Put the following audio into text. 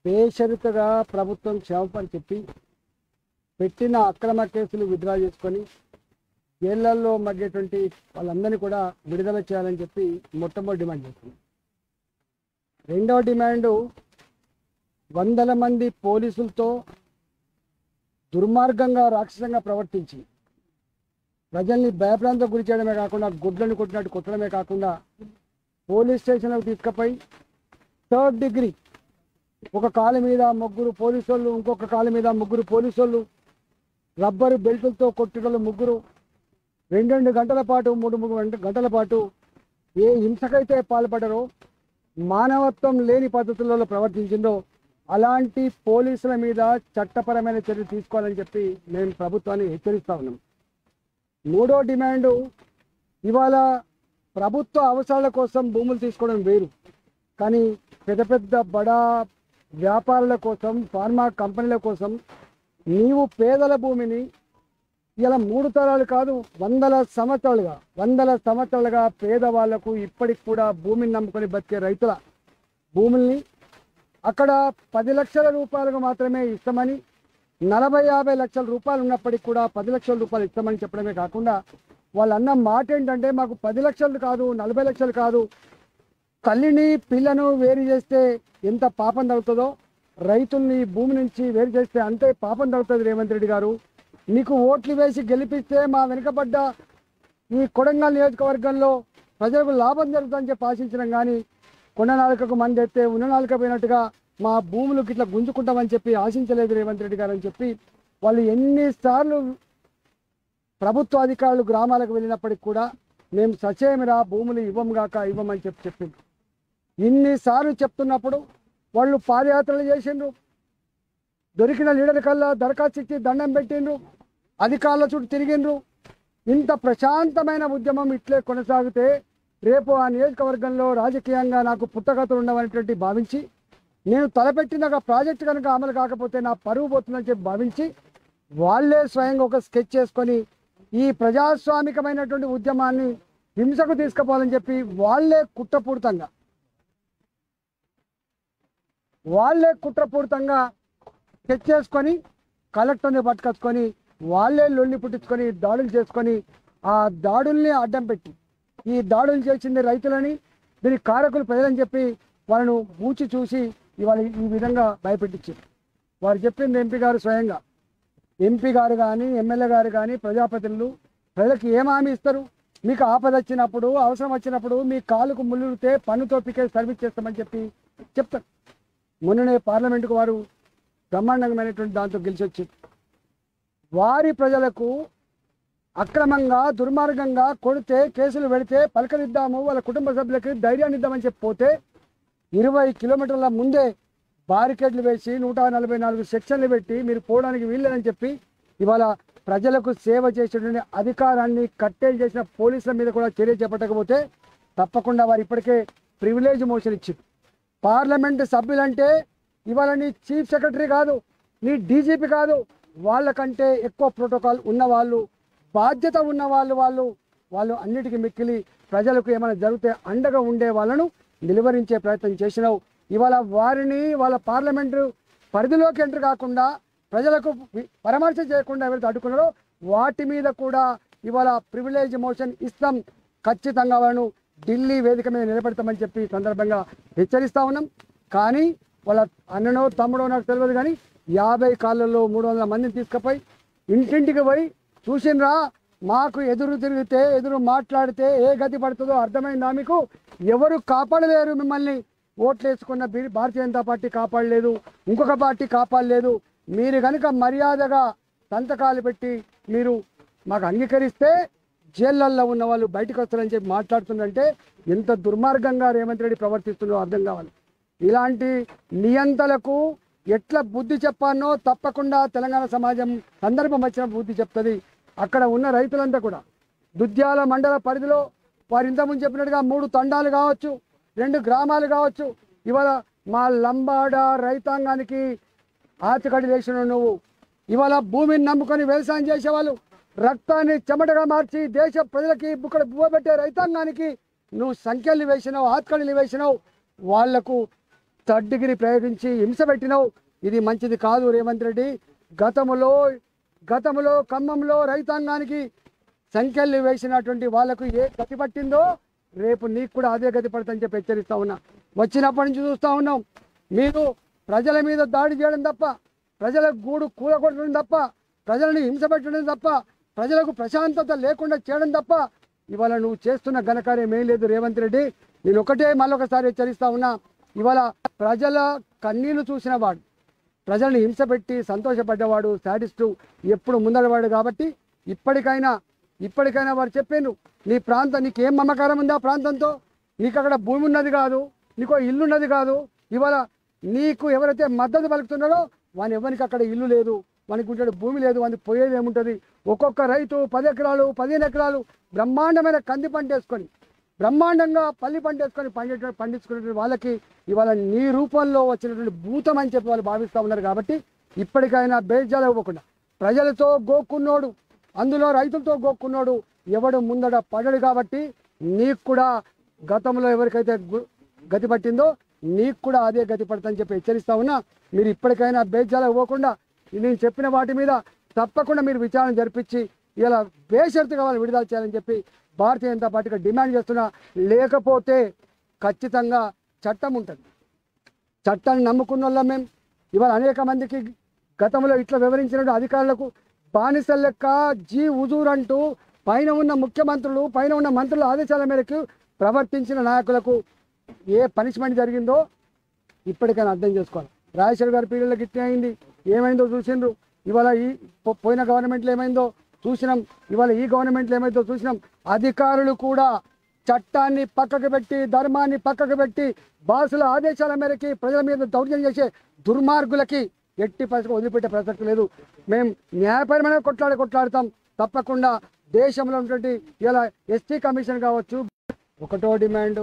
బేషరతుగా ప్రభుత్వం క్షమాపణ చెప్పి పెట్టిన అక్రమ కేసులు విత్డ్రా చేసుకొని జైళ్లలో మగ్గేటువంటి వాళ్ళందరినీ కూడా విడుదల చేయాలని చెప్పి మొట్టమొదటి డిమాండ్ చేస్తున్నాం. రెండవ డిమాండు, వందల మంది పోలీసులతో దుర్మార్గంగా రాక్షసంగా ప్రవర్తించి ప్రజల్ని భయభ్రాంతకు గురి చేయడమే కాకుండా గుడ్లను కొట్టినట్టు కొట్టడమే కాకుండా పోలీస్ స్టేషన్లకు తీసుకుపోయి థర్డ్ డిగ్రీ, ఒక కాలు మీద ముగ్గురు పోలీసు వాళ్ళు, ఇంకొక కాలు మీద ముగ్గురు పోలీసు వాళ్ళు, రబ్బరు బెల్టులతో కొట్టడం ముగ్గురు, 2 గంటల పాటు 3 గంటల పాటు ఏ హింసకైతే పాల్పడరో, మానవత్వం లేని పద్ధతులలో ప్రవర్తించిందో అలాంటి పోలీసుల మీద చట్టపరమైన చర్యలు తీసుకోవాలని చెప్పి మేము ప్రభుత్వాన్ని హెచ్చరిస్తా ఉన్నాం. మూడో డిమాండు, ఇవాళ ప్రభుత్వ అవసరాల కోసం భూములు తీసుకోవడం వేరు, కానీ పెద్ద పెద్ద బడా వ్యాపారుల కోసం, ఫార్మా కంపెనీల కోసం నీవు పేదల భూమిని ఇలా 3 తరాలు కాదు 100 సంవత్సరాలుగా పేదవాళ్లకు ఇప్పటికి కూడా భూమిని నమ్ముకొని బతికే రైతుల భూముల్ని అక్కడ 10 లక్షల రూపాయలకు మాత్రమే ఇస్తామని, 40-50 లక్షల రూపాయలు ఉన్నప్పటికీ కూడా 10 లక్షల రూపాయలు ఇస్తామని చెప్పడమే కాకుండా వాళ్ళు అన్న మాట ఏంటంటే మాకు 10 లక్షలు కాదు 40 లక్షలు కాదు, తల్లిని పిల్లను వేరు చేస్తే ఎంత పాపం తగ్గుతుందో రైతుల్ని భూమి నుంచి వేరు చేస్తే అంతే పాపం తగ్గుతుంది. రేవంత్ రెడ్డి గారు, మీకు ఓట్లు వేసి గెలిపిస్తే మా వెనుకబడ్డ ఈ కొడంగల్ నియోజకవర్గంలో ప్రజలకు లాభం జరుగుతుందని చెప్పి ఆశించడం, కానీ కొండ నాలుకకు మంది ఎత్తే ఉన్న నాలుక పోయినట్టుగా మా భూములకు ఇట్లా గుంజుకుంటామని చెప్పి ఆశించలేదు రేవంత్ రెడ్డి గారు అని చెప్పి వాళ్ళు ఎన్నిసార్లు ప్రభుత్వ అధికారులు గ్రామాలకు వెళ్ళినప్పటికి కూడా మేము సచేమిరా భూములు ఇవ్వమని చెప్పింది. ఇన్నిసార్లు చెప్తున్నప్పుడు వాళ్ళు పాదయాత్రలు చేసిండ్రు, దొరికిన లీడర్ కల్లా దరఖాస్తు ఇచ్చి దండం పెట్టిండ్రు, అధికారుల చుట్టూ తిరిగిండ్రు. ఇంత ప్రశాంతమైన ఉద్యమం ఇట్లే కొనసాగితే రేపు ఆ నియోజకవర్గంలో రాజకీయంగా నాకు పుట్టగతులు ఉండవనేటువంటి భావించి, నేను తలపెట్టిన ప్రాజెక్టు కనుక అమలు కాకపోతే నా పరువు పోతుందని చెప్పి భావించి వాళ్ళే స్వయంగా ఒక స్కెచ్ చేసుకొని ఈ ప్రజాస్వామికమైనటువంటి ఉద్యమాన్ని హింసకు తీసుకుపోవాలని చెప్పి వాళ్ళే కుట్రపూరితంగా స్కెచ్ చేసుకొని కలెక్టర్ని పట్టుకొచ్చుకొని వాళ్ళే లొల్లి పుట్టించుకొని దాడులు చేసుకొని ఆ దాడుల్ని అడ్డం పెట్టి ఈ దాడులు చేసింది రైతులని, దీనికి కారకులు ప్రజలని చెప్పి వాళ్ళను బూచి చూసి ఇవాళ ఈ విధంగా భయపెట్టించారు. వారు చెప్పింది ఎంపీ గారు కానీ ఎమ్మెల్యే గారు కానీ ప్రజాప్రతినిధులు ప్రజలకు ఏం హామీ ఇస్తారు? మీకు ఆపద వచ్చినప్పుడు, అవసరం వచ్చినప్పుడు మీ కాలుకు ముళ్ళుతే పన్నుతో పికే సర్వీస్ చేస్తామని చెప్పి చెప్తారు. మొన్ననే పార్లమెంటుకు వారు బ్రహ్మాండమైనటువంటి దాంతో గెలిచి వచ్చారు. వారి ప్రజలకు అక్రమంగా దుర్మార్గంగా కొడితే కేసులు పెడితే పలకరిద్దాము, వాళ్ళ కుటుంబ సభ్యులకి ధైర్యాన్ని ఇద్దామని చెప్పి పోతే 20 కిలోమీటర్ల ముందే బారికేడ్లు వేసి 144 సెక్షన్లు పెట్టి మీరు పోవడానికి వీల్లేదని చెప్పి ఇవాళ ప్రజలకు సేవ చేసేటువంటి అధికారాన్ని కట్టేలు చేసిన పోలీసుల మీద కూడా చర్య చేపట్టకపోతే తప్పకుండా వారు ఇప్పటికే ప్రివిలేజ్ మోషన్ ఇచ్చారు. పార్లమెంటు సభ్యులంటే ఇవాళ నీ చీఫ్ సెక్రటరీ కాదు, నీ డీజీపీ కాదు, వాళ్ళకంటే ఎక్కువ ప్రోటోకాల్ ఉన్నవాళ్ళు, బాధ్యత ఉన్న వాళ్ళు అన్నిటికీ మిక్కిలి ప్రజలకు ఏమైనా జరిగితే అండగా ఉండే వాళ్ళను నిలువరించే ప్రయత్నం చేసినావు. ఇవాళ వారిని వాళ్ళ పార్లమెంటు పరిధిలోకి ఎంటర్ కాకుండా ప్రజలకు పరామర్శ చేయకుండా ఎవరైతే అడ్డుకున్నారో వాటి మీద కూడా ఇవాళ ప్రివిలేజ్ మోషన్ ఇస్తాం, ఖచ్చితంగా వాళ్ళను ఢిల్లీ వేదిక మీద నిలబెడతామని చెప్పి సందర్భంగా హెచ్చరిస్తా ఉన్నాం. కానీ వాళ్ళ అన్ననో తమ్ముడో నాకు తెలియదు, కానీ 50 కాళ్ళల్లో 300 మందిని తీసుకుపోయి ఇంటింటికి పోయి చూసినరా, మాకు ఎదురు తిరిగితే ఎదురు మాట్లాడితే ఏ గతి పడుతుందో అర్థమైందా? మీకు ఎవరు కాపాడలేరు, మిమ్మల్ని ఓట్లు వేసుకున్న భారతీయ జనతా పార్టీ కాపాడలేదు, ఇంకొక పార్టీ కాపాడలేదు. మీరు కనుక మర్యాదగా సంతకాలు పెట్టి మీరు మాకు అంగీకరిస్తే జైళ్ళల్లో ఉన్న వాళ్ళు బయటకు వస్తారని చెప్పి మాట్లాడుతుందంటే ఎంత దుర్మార్గంగా రేవంత్ రెడ్డి ప్రవర్తిస్తుందో అర్థం కావాలి. ఇలాంటి నియంతలకు ఎట్లా బుద్ధి చెప్పానో తప్పకుండా తెలంగాణ సమాజం సందర్భం వచ్చిన బుద్ధి చెప్తుంది. అక్కడ ఉన్న రైతులంతా కూడా దుద్యాల మండల పరిధిలో వారు ఇంతకుముందు చెప్పినట్టుగా 3 తండాలు కావచ్చు, 2 గ్రామాలు కావచ్చు, ఇవాళ మా లంబాడ రైతాంగానికి ఆచకడి వేసిన నువ్వు ఇవాళ భూమిని నమ్ముకొని వ్యవసాయం చేసేవాళ్ళు రక్తాన్ని చెమటగా మార్చి దేశ ప్రజలకి బువ్వ పెట్టే రైతాంగానికి నువ్వు సంఖ్యలు వేసినావు, ఆత్కళిలు వేసినావు. వాళ్లకు థర్డ్ డిగ్రీ ప్రయోగించి హింస పెట్టినావు. ఇది మంచిది కాదు రేవంత్ రెడ్డి. గతంలో ఖమ్మంలో రైతాంగానికి సంఖ్యలు వేసినటువంటి వాళ్లకు ఏ గతి పట్టిందో రేపు నీకు కూడా అదే గతి పడుతుందని చెప్పి హెచ్చరిస్తా ఉన్నా. వచ్చినప్పటి నుంచి చూస్తూ ఉన్నాం, మీరు ప్రజల మీద దాడి చేయడం తప్ప, ప్రజల గూడు కూలగొట్టడం తప్ప, ప్రజలను హింస పెట్టడం తప్ప, ప్రజలకు ప్రశాంతత లేకుండా చేయడం తప్ప ఇవాళ నువ్వు చేస్తున్న ఘనకార్యం ఏం లేదు రేవంత్ రెడ్డి. నేను ఒకటే మళ్ళొకసారి హెచ్చరిస్తా ఉన్నా, ఇవాళ ప్రజల కన్నీళ్లు చూసిన వాడు, ప్రజల్ని హింస పెట్టి సంతోషపడ్డవాడు, శాడిస్టు, ఎప్పుడు ముందడవాడు. కాబట్టి ఇప్పటికైనా వారు చెప్పాను, నీ ప్రాంతం నీకేం మమకారం ఉందా ప్రాంతంతో? నీకు అక్కడ భూమి ఉన్నది కాదు, నీకో ఇల్లు ఉన్నది కాదు. ఇవాళ నీకు ఎవరైతే మద్దతు పలుకుతున్నాడో వాని ఎవరికి అక్కడ ఇల్లు లేదు, వానికి ఉంటాడు భూమి లేదు, వానికి పోయేది ఏముంటుంది? ఒక్కొక్క రైతు 10 ఎకరాలు 15 ఎకరాలు బ్రహ్మాండమైన కంది పంట వేసుకొని, బ్రహ్మాండంగా పల్లి పంట వేసుకొని పండించుకునే వాళ్ళకి ఇవాళ నీ రూపంలో వచ్చినటువంటి భూతం అని చెప్పి వాళ్ళు భావిస్తూ ఉన్నారు. కాబట్టి ఇప్పటికైనా బేజాలు ఇవ్వకుండా, ప్రజలతో గోక్కున్నోడు, అందులో రైతులతో గోక్కున్నోడు ఎవడు ముందడ పడడు. కాబట్టి నీకు కూడా గతంలో ఎవరికైతే గతి పట్టిందో నీకు కూడా అదే గతి పడుతుందని చెప్పి హెచ్చరిస్తా ఉన్నా. మీరు ఇప్పటికైనా బేజాలు ఇవ్వకుండా నేను చెప్పిన వాటి మీద తప్పకుండా మీరు విచారణ జరిపించి ఇలా బేషరతుగా వాళ్ళు విడుదల చేయాలని చెప్పి భారతీయ జనతా పార్టీగా డిమాండ్ చేస్తున్నా. లేకపోతే ఖచ్చితంగా చట్టం ఉంటుంది. చట్టాన్ని నమ్ముకున్న వాళ్ళం మేము. ఇవాళ అనేక మందికి గతంలో ఇట్లా వివరించిన అధికారులకు బానిసల లెక్క జీ హుజూర్ అంటూ పైన ఉన్న ముఖ్యమంత్రులు, పైన ఉన్న మంత్రుల ఆదేశాల మేరకు ప్రవర్తించిన నాయకులకు ఏ పనిష్మెంట్ జరిగిందో ఇప్పటికైనా అర్థం చేసుకోవాలి. రాజశేఖర్ గారి పీరియడ్లో గిట్టే అయింది, ఏమైందో చూసిండ్రు. ఇవాళ ఈ పోయిన గవర్నమెంట్లో ఏమైందో చూసినాం, ఇవాళ ఈ గవర్నమెంట్లో ఏమైందో చూసినాం. అధికారులు కూడా చట్టాన్ని పక్కకు పెట్టి, ధర్మాన్ని పక్కకు పెట్టి, బాసుల ఆదేశాల మేరకి ప్రజల మీద దౌర్జన్యం చేసే దుర్మార్గులకి ఎట్టి పరిస్థితులు వదిలిపెట్టే ప్రసక్తి లేదు. మేము న్యాయపరమైన కొట్లాడతాం. తప్పకుండా దేశంలో ఉన్నటువంటి ఇలా ఎస్టీ కమిషన్ కావచ్చు, ఒకటో డిమాండ్